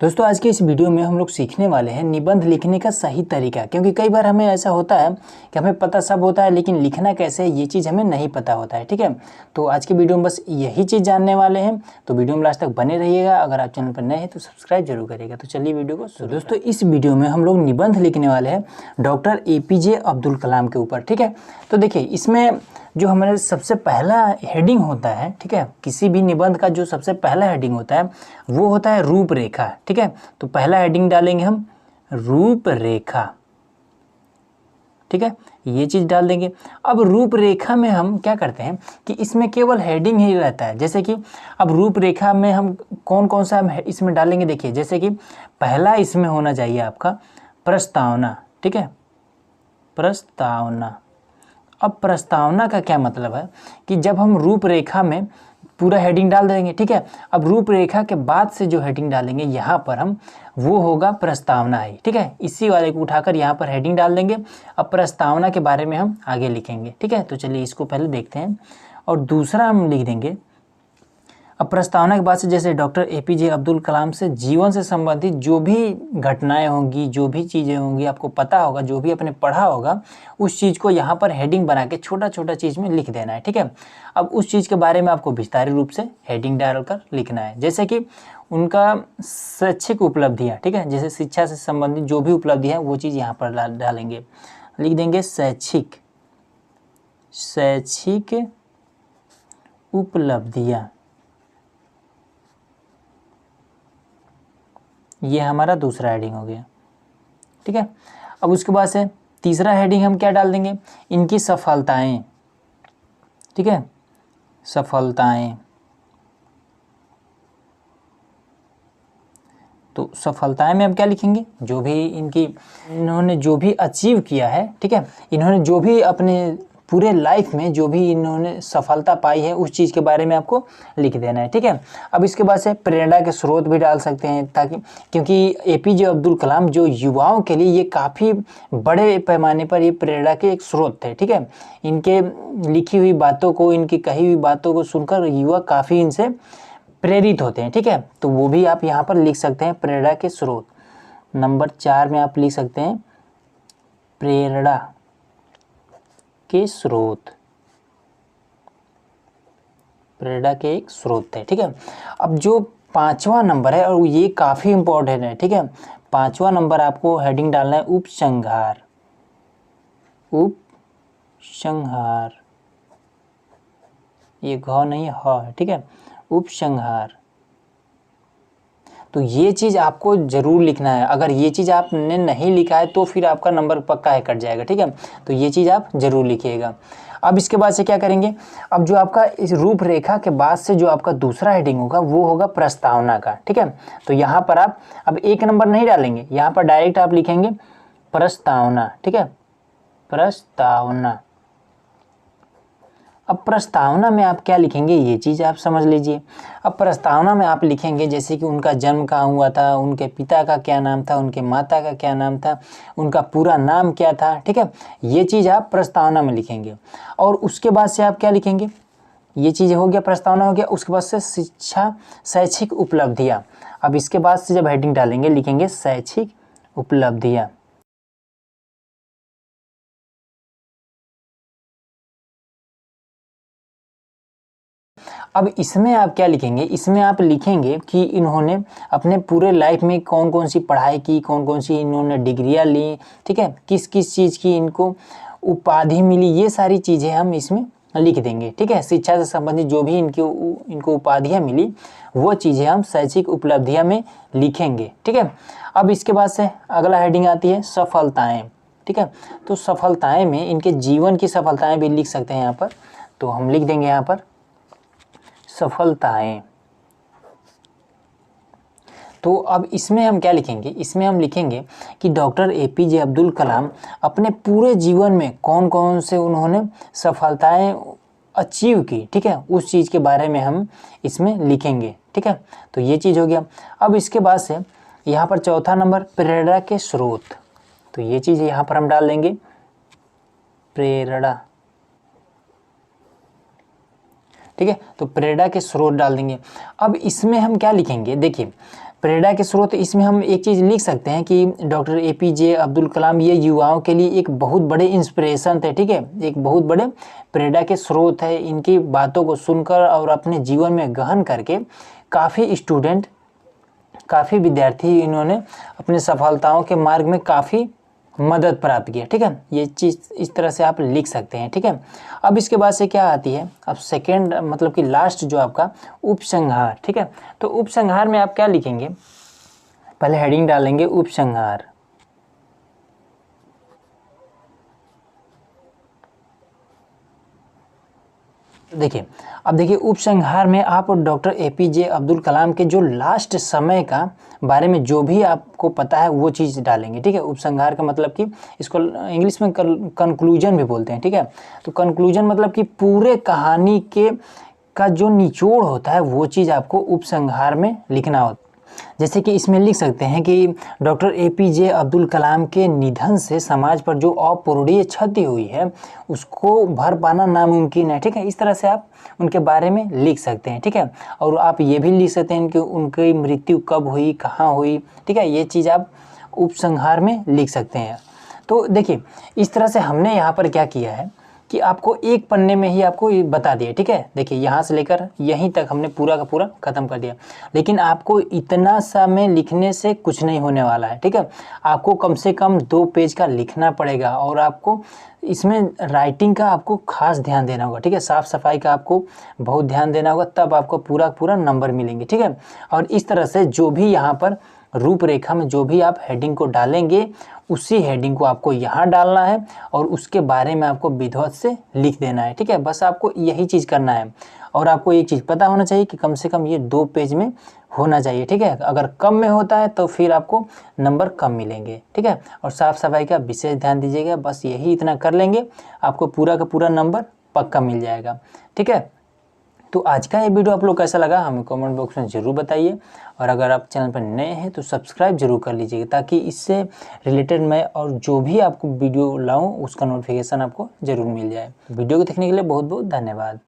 दोस्तों आज के इस वीडियो में हम लोग सीखने वाले हैं निबंध लिखने का सही तरीका। क्योंकि कई बार हमें ऐसा होता है कि हमें पता सब होता है लेकिन लिखना कैसे है ये चीज़ हमें नहीं पता होता है। ठीक है, तो आज के वीडियो में बस यही चीज़ जानने वाले हैं, तो वीडियो में लास्ट तक बने रहिएगा। अगर आप चैनल पर नए हैं तो सब्सक्राइब जरूर करिएगा। तो चलिए वीडियो को शुरू। दोस्तों इस वीडियो में हम लोग निबंध लिखने वाले हैं डॉक्टर APJ अब्दुल कलाम के ऊपर। ठीक है, तो देखिए इसमें जो हमारे सबसे पहला हेडिंग होता है, ठीक है, किसी भी निबंध का जो सबसे पहला हेडिंग होता है वो होता है रूपरेखा। ठीक है, तो पहला हेडिंग डालेंगे हम रूपरेखा। ठीक है, ये चीज़ डाल देंगे। अब रूपरेखा में हम क्या करते हैं कि इसमें केवल हेडिंग ही रहता है। जैसे कि अब रूपरेखा में हम कौन कौन सा इसमें डालेंगे, देखिए जैसे कि पहला इसमें होना चाहिए आपका प्रस्तावना। ठीक है, प्रस्तावना। अब प्रस्तावना का क्या मतलब है कि जब हम रूपरेखा में पूरा हेडिंग डाल देंगे, ठीक है, अब रूपरेखा के बाद से जो हेडिंग डालेंगे यहाँ पर हम, वो होगा प्रस्तावना ही। ठीक है, इसी वाले को उठाकर यहाँ पर हेडिंग डाल देंगे। अब प्रस्तावना के बारे में हम आगे लिखेंगे। ठीक है, तो चलिए इसको पहले देखते हैं। और दूसरा हम लिख देंगे, अब प्रस्तावना के बाद से जैसे डॉक्टर APJ अब्दुल कलाम से जीवन से संबंधित जो भी घटनाएं होंगी, जो भी चीज़ें होंगी, आपको पता होगा, जो भी आपने पढ़ा होगा, उस चीज़ को यहाँ पर हेडिंग बना के छोटा छोटा चीज़ में लिख देना है। ठीक है, अब उस चीज़ के बारे में आपको विस्तारित रूप से हेडिंग डालकर लिखना है। जैसे कि उनका शैक्षिक उपलब्धियाँ, ठीक है, जैसे शिक्षा से संबंधित जो भी उपलब्धियाँ वो चीज़ यहाँ पर डालेंगे, लिख देंगे शैक्षिक उपलब्धियाँ। ये हमारा दूसरा हेडिंग हो गया। ठीक है, अब उसके बाद से तीसरा हेडिंग हम क्या डाल देंगे, इनकी सफलताएं। ठीक है, सफलताएं। तो सफलताएं में हम क्या लिखेंगे, जो भी इन्होंने जो भी अचीव किया है, ठीक है, इन्होंने जो भी अपने पूरे लाइफ में जो भी इन्होंने सफलता पाई है उस चीज़ के बारे में आपको लिख देना है। ठीक है, अब इसके बाद से प्रेरणा के स्रोत भी डाल सकते हैं, ताकि क्योंकि APJ अब्दुल कलाम जो युवाओं के लिए ये काफ़ी बड़े पैमाने पर ये प्रेरणा के एक स्रोत थे। ठीक है, इनके लिखी हुई बातों को, इनकी कही हुई बातों को सुनकर युवा काफ़ी इनसे प्रेरित होते हैं। ठीक है, तो वो भी आप यहाँ पर लिख सकते हैं, प्रेरणा के स्रोत। नंबर 4 में आप लिख सकते हैं प्रेरणा के स्रोत, प्रेरणा के एक स्रोत है। ठीक है, अब जो 5वां नंबर है और ये काफ़ी इंपॉर्टेंट है। ठीक है, 5वां नंबर आपको हेडिंग डालना है उपसंहार। उपसंहार, ये घ नहीं ह है। ठीक है, उपसंहार। तो ये चीज़ आपको ज़रूर लिखना है। अगर ये चीज़ आपने नहीं लिखा है तो फिर आपका नंबर पक्का है कट जाएगा। ठीक है, तो ये चीज़ आप ज़रूर लिखिएगा। अब इसके बाद से क्या करेंगे, अब जो आपका इस रूपरेखा के बाद से जो आपका दूसरा हेडिंग होगा वो होगा प्रस्तावना का। ठीक है, तो यहाँ पर आप अब 1 नंबर नहीं डालेंगे, यहाँ पर डायरेक्ट आप लिखेंगे प्रस्तावना। ठीक है, प्रस्तावना। अब प्रस्तावना में आप क्या लिखेंगे ये चीज़ आप समझ लीजिए। अब प्रस्तावना में आप लिखेंगे जैसे कि उनका जन्म कहाँ हुआ था, उनके पिता का क्या नाम था, उनके माता का क्या नाम था, उनका पूरा नाम क्या था। ठीक है, ये चीज़ आप प्रस्तावना में लिखेंगे। और उसके बाद से आप क्या लिखेंगे, ये चीज़ हो गया, प्रस्तावना हो गया। उसके बाद से शैक्षिक उपलब्धियाँ। अब इसके बाद से जब हेडिंग डालेंगे लिखेंगे शैक्षिक उपलब्धियाँ। अब इसमें आप क्या लिखेंगे, इसमें आप लिखेंगे कि इन्होंने अपने पूरे लाइफ में कौन कौन सी पढ़ाई की, कौन कौन सी इन्होंने डिग्रियां ली, ठीक है, किस किस चीज़ की इनको उपाधि मिली, ये सारी चीज़ें हम इसमें लिख देंगे। ठीक है, शिक्षा से संबंधित जो भी इनको उपाधियाँ मिली वो चीज़ें हम शैक्षिक उपलब्धियाँ में लिखेंगे। ठीक है, अब इसके बाद से अगला हेडिंग आती है सफलताएँ। ठीक है, तो सफलताएँ में इनके जीवन की सफलताएँ भी लिख सकते हैं यहाँ पर, तो हम लिख देंगे यहाँ पर सफलताएं। तो अब इसमें हम क्या लिखेंगे, इसमें हम लिखेंगे कि डॉक्टर APJ अब्दुल कलाम अपने पूरे जीवन में कौन कौन से उन्होंने सफलताएं अचीव की। ठीक है, उस चीज़ के बारे में हम इसमें लिखेंगे। ठीक है, तो ये चीज़ हो गया। अब इसके बाद से यहाँ पर चौथा नंबर प्रेरणा के स्रोत, तो ये चीज़ यहाँ पर हम डाल देंगे प्रेरणा। ठीक है, तो प्रेरणा के स्रोत डाल देंगे। अब इसमें हम क्या लिखेंगे, देखिए प्रेरणा के स्रोत, इसमें हम एक चीज़ लिख सकते हैं कि डॉक्टर APJ अब्दुल कलाम ये युवाओं के लिए एक बहुत बड़े इंस्पिरेशन थे, ठीक है, एक बहुत बड़े प्रेरणा के स्रोत है। इनकी बातों को सुनकर और अपने जीवन में गहन करके काफ़ी स्टूडेंट, काफ़ी विद्यार्थी इन्होंने अपने सफलताओं के मार्ग में काफ़ी मदद प्राप्त किया, ठीक है। ये चीज़ इस तरह से आप लिख सकते हैं, ठीक है। अब इसके बाद से क्या आती है, अब सेकेंड मतलब कि लास्ट जो आपका उपसंहार, ठीक है। तो उपसंहार में आप क्या लिखेंगे, पहले हेडिंग डालेंगे उपसंहार। देखिए, अब देखिए उपसंहार में आप डॉक्टर APJ अब्दुल कलाम के जो लास्ट समय का बारे में जो भी आपको पता है वो चीज़ डालेंगे, ठीक है। उपसंहार का मतलब कि इसको इंग्लिश में कंक्लूजन भी बोलते हैं, ठीक है। तो कंक्लूजन मतलब कि पूरे कहानी के का जो निचोड़ होता है वो चीज़ आपको उपसंहार में लिखना होता है। जैसे कि इसमें लिख सकते हैं कि डॉक्टर APJ अब्दुल कलाम के निधन से समाज पर जो अपूरणीय क्षति हुई है उसको भर पाना नामुमकिन है, ठीक है। इस तरह से आप उनके बारे में लिख सकते हैं, ठीक है। और आप ये भी लिख सकते हैं कि उनकी मृत्यु कब हुई, कहाँ हुई, ठीक है। ये चीज़ आप उपसंहार में लिख सकते हैं। तो देखिए, इस तरह से हमने यहाँ पर क्या किया है कि आपको एक पन्ने में ही आपको ये बता दिया, ठीक है। देखिए, यहाँ से लेकर यहीं तक हमने पूरा का पूरा ख़त्म कर दिया, लेकिन आपको इतना सा में लिखने से कुछ नहीं होने वाला है, ठीक है। आपको कम से कम 2 पेज का लिखना पड़ेगा और आपको इसमें राइटिंग का आपको खास ध्यान देना होगा, ठीक है। साफ़ सफाई का आपको बहुत ध्यान देना होगा, तब आपको पूरा पूरा नंबर मिलेंगे, ठीक है। और इस तरह से जो भी यहाँ पर रूपरेखा में जो भी आप हेडिंग को डालेंगे उसी हेडिंग को आपको यहाँ डालना है और उसके बारे में आपको विधिवत से लिख देना है, ठीक है। बस आपको यही चीज़ करना है। और आपको एक चीज़ पता होना चाहिए कि कम से कम ये 2 पेज में होना चाहिए, ठीक है। अगर कम में होता है तो फिर आपको नंबर कम मिलेंगे, ठीक है। और साफ़ सफाई का विशेष ध्यान दीजिएगा, बस यही इतना कर लेंगे आपको पूरा का पूरा नंबर पक्का मिल जाएगा, ठीक है। तो आज का ये वीडियो आप लोग कैसा लगा हमें कमेंट बॉक्स में ज़रूर बताइए। और अगर आप चैनल पर नए हैं तो सब्सक्राइब जरूर कर लीजिएगा, ताकि इससे रिलेटेड मैं और जो भी आपको वीडियो लाऊं उसका नोटिफिकेशन आपको ज़रूर मिल जाए। वीडियो को देखने के लिए बहुत बहुत धन्यवाद।